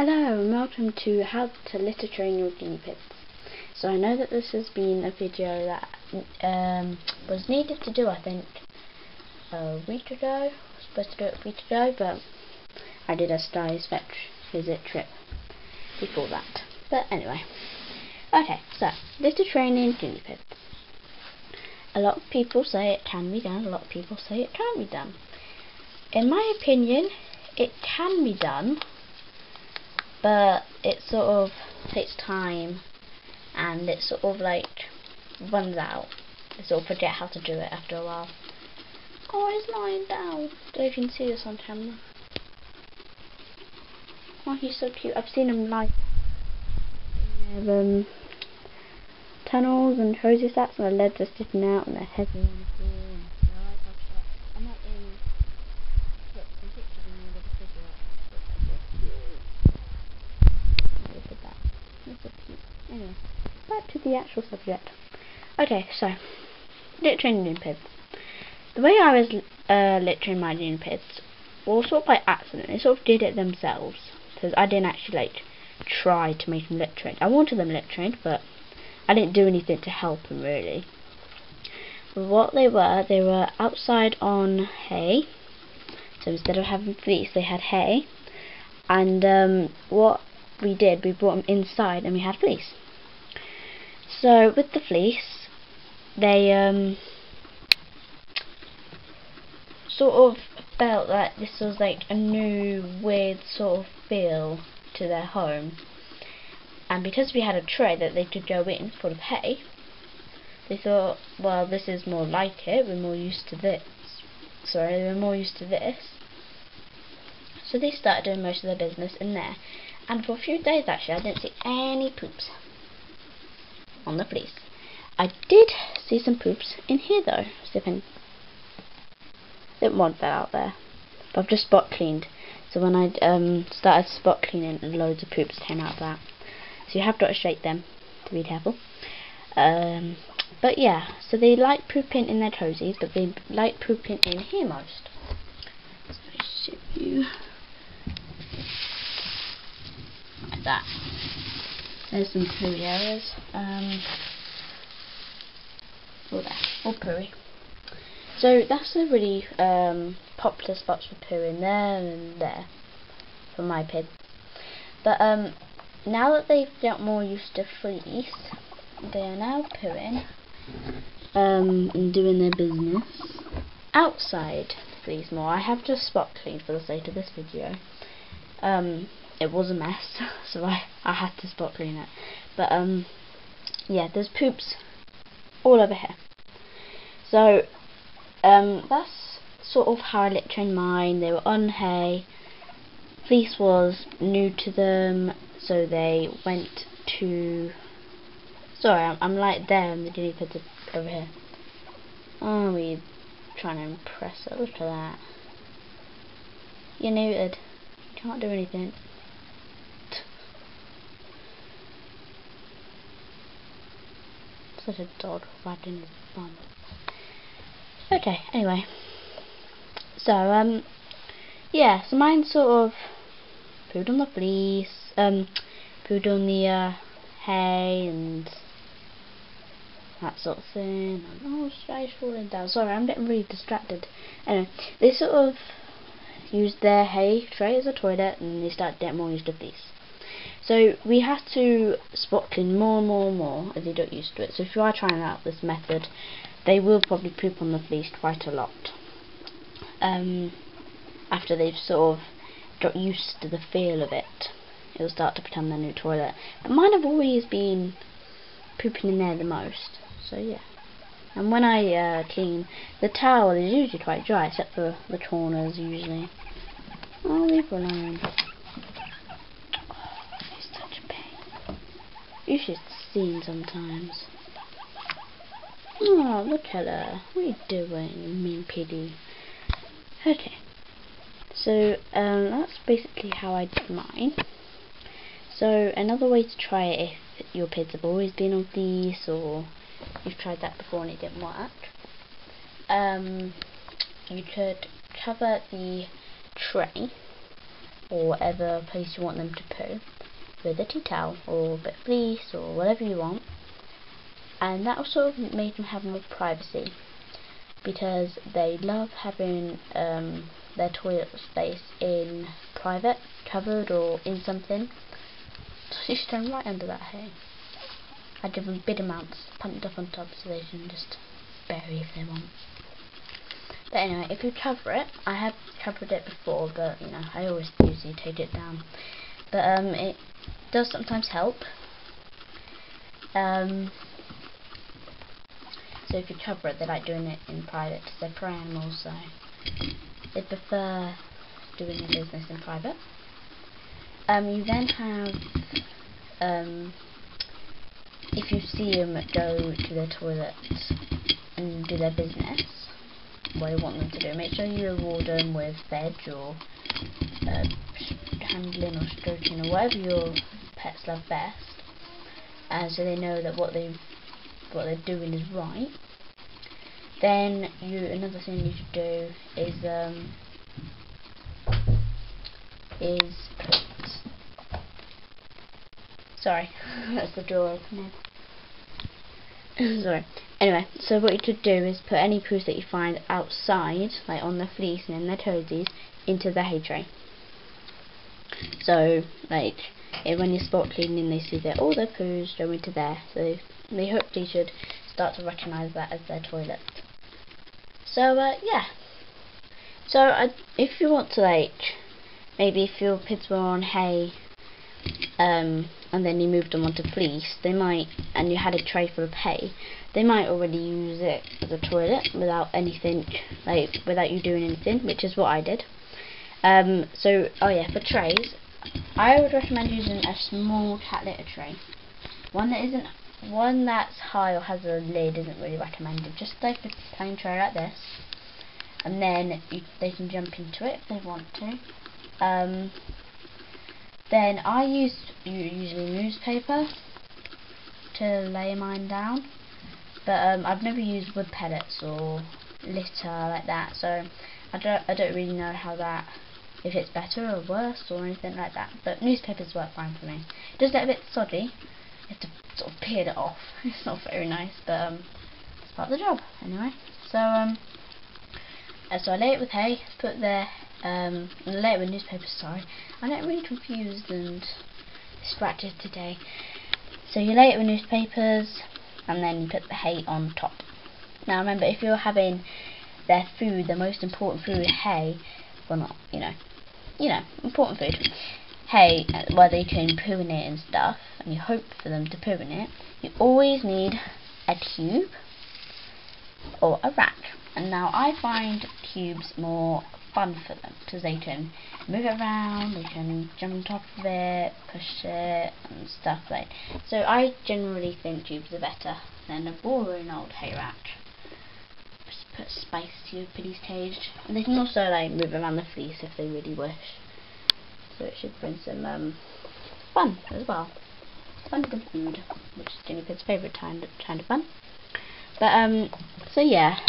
Hello and welcome to how to litter train your guinea pigs. So I know that this has been a video that was needed to do, I think, a week ago. I was supposed to do it a week ago, but I did a Sty's vet visit trip before that. But anyway, okay, so litter training guinea pigs. A lot of people say it can be done, a lot of people say it can't be done. In my opinion, it can be done, but it sort of takes time and it sort of like runs out. You sort of forget how to do it after a while. Oh, he's lying down. Don't know if you can see this on camera. Oh, he's so cute. I've seen him lie in their tunnels and hosey sacks, and their legs are sticking out and their heads are on the floor and their eyes are shut. I might put some pictures in there with the figure out. Look at that. That's so cute. Anyway, back to the actual subject. Okay, so litter training guinea pigs. The way I was littering my guinea pigs was sort of by accident. They sort of did it themselves, because I didn't actually like try to make them litter trained. I wanted them litter trained, but I didn't do anything to help them really. What they were outside on hay. So instead of having fleece, they had hay. And what we did, we brought them inside and we had fleece. So with the fleece, they sort of felt that this was like a new weird sort of feel to their home. And because we had a tray that they could go in full of hay, they thought, well, this is more like it, we're more used to this. They were more used to this. So they started doing most of their business in there. And for a few days actually, I didn't see any poops on the fleece. I did see some poops in here though. Didn't want that out there. But I've just spot cleaned. So when I started spot cleaning, loads of poops came out of that. So you have got to shake them to be careful. But yeah, so they like pooping in their toesies, but they like pooping in here most. So I show you. Like that. There's some pooey areas. All there, all pooey. So that's a really popular spots for pooing there and there for my pig. But now that they've got more used to fleece, they are now pooing and doing their business outside the fleece more. I have just spot cleaned for the sake of this video. It was a mess, so I had to spot clean it. But yeah, there's poops all over here. So that's sort of how I litter trained mine. They were on hay. Fleece was new to them, so they went to... Sorry, I'm like there and the guinea pigs are over here. Oh, we're trying to impress her. Look at that. You're neutered. You can't do anything. Such a dog wagging his bum. Okay, anyway. So, yeah, so mine sort of pooed on the fleece, pooed on the hay and that sort of thing. Oh, Stri's falling down. Sorry, I'm getting really distracted. Anyway, they sort of used their hay tray as a toilet and they started getting more used to fleece. So we have to spot clean more and more and more as they get used to it. So if you are trying out this method, they will probably poop on the fleece quite a lot. After they've sort of got used to the feel of it, it will start to become their new toilet. But mine have always been pooping in there the most. So yeah. And when I clean, the towel is usually quite dry, except for the corners usually. Oh, leave her alone. You should see him sometimes. Oh, look at her. What are you doing, you mean piggy? Okay. So, that's basically how I did mine. So, another way to try it if your pigs have always been on fleece or you've tried that before and it didn't work. You could cover the tray or whatever place you want them to poo with a tea towel or a bit of fleece or whatever you want, and that sort of made them have more privacy, because they love having their toilet space in private, covered or in something. So just stand right under that hay. I give them big amounts pumped up on top so they can just bury if they want. But anyway, if you cover it, I have covered it before, but you know, I always usually take it down. But it does sometimes help. So if you cover it, they like doing it in private because they're prey animals, so they prefer doing their business in private. You then have, if you see them go to their toilet and do their business, what you want them to do, make sure you reward them with veg or handling or stroking or whatever your pets love best, so they know that what they're doing is right. Then another thing you should do is put, sorry, that's the door opening. Sorry. Anyway, so what you should do is put any poos that you find outside, like on the fleece and in their toesies, into the hay tray. So, like, when you're spot cleaning, they see that all their poos go into there, so they hopefully should start to recognise that as their toilet. So, yeah. So, if you want to, like, maybe if your pigs were on hay, and then you moved them onto fleece, they might, and you had a tray full of hay, they might already use it as a toilet without anything, like, without you doing anything, which is what I did. So, oh yeah, for trays, I would recommend using a small cat litter tray. One that's high or has a lid isn't really recommended. Just like a plain tray like this, and then they can jump into it if they want to. Then I usually newspaper to lay mine down, but I've never used wood pellets or litter like that, so I don't really know if it's better or worse or anything like that. But newspapers work fine for me. It does get a bit soddy. You have to sort of peel it off. It's not very nice, but it's part of the job anyway. So so I lay it with hay, put there, and I lay it with newspapers. Sorry, I'm getting really confused and distracted today. So you lay it with newspapers, and then you put the hay on top. Now remember, if you're having their food, the most important food, hay, well not, important food, hay, where they can poo in it and stuff, and you hope for them to poo in it, you always need a tube or a rack. And now I find tubes more fun for them because they can move it around, they can jump on top of it, push it and stuff like that. So I generally think tubes are better than a boring old hay rack. Just put spice to your piggy's cage, and they can also like move around the fleece if they really wish. So it should bring some fun as well. Fun with food, which is guinea pig's favourite kind of fun. But so yeah,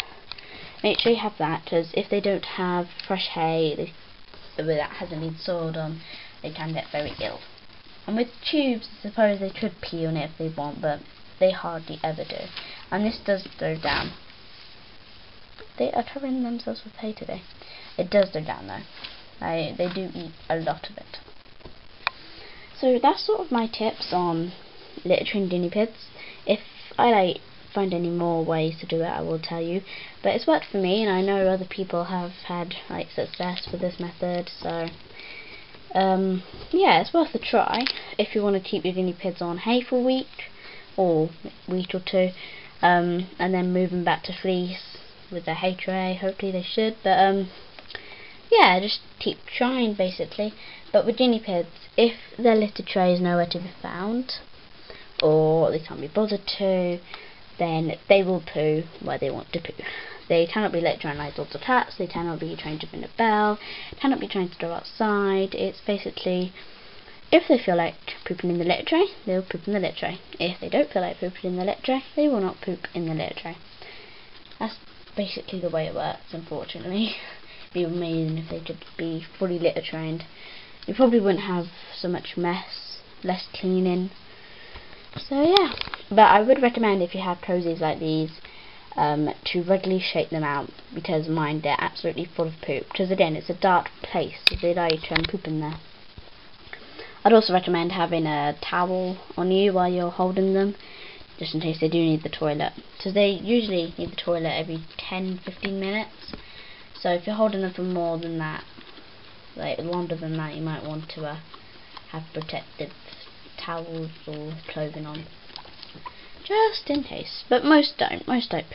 make sure you have that, because if they don't have fresh hay that hasn't been soiled on, they can get very ill. And with tubes, I suppose they could pee on it if they want, but they hardly ever do. And this does go down. They are covering themselves with hay today. It does go down though. They do eat a lot of it. So that's sort of my tips on littering guinea pigs. If I find any more ways to do it, I will tell you. But it's worked for me, and I know other people have had success with this method. So yeah, it's worth a try if you want to keep your guinea pigs on hay for a week or week or two, and then move them back to fleece with their hay tray. Hopefully they should, but yeah, just keep trying basically. But with guinea pigs, if their litter tray is nowhere to be found, or they can't be bothered to, then they will poo where they want to poo. They cannot be littering like dogs or cats, they cannot be trying to ring a bell, cannot be trying to go outside. It's basically, if they feel like pooping in the litter tray, they'll poop in the litter tray. If they don't feel like pooping in the litter tray, they will not poop in the litter tray. That's basically the way it works, unfortunately. It'd be amazing if they could be fully litter trained. you probably wouldn't have so much mess, less cleaning. So yeah, but I would recommend, if you have cozies like these, to regularly shake them out, because mine, they're absolutely full of poop, because again, it's a dark place, so they like to poop in there. I'd also recommend having a towel on you while you're holding them, just in case they do need the toilet, because they usually need the toilet every 10-15 minutes. So if you're holding them for more than that, like longer than that, you might want to have protective towels or clothing on, just in case. But most don't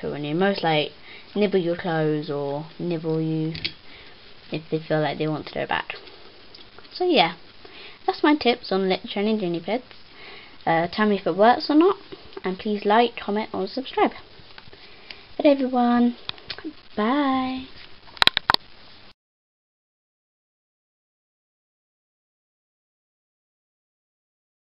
poo on you. Most like nibble your clothes or nibble you if they feel like they want to go back. So yeah, that's my tips on lip training guinea pigs. Tell me if it works or not, and please like, comment or subscribe. But everyone, bye.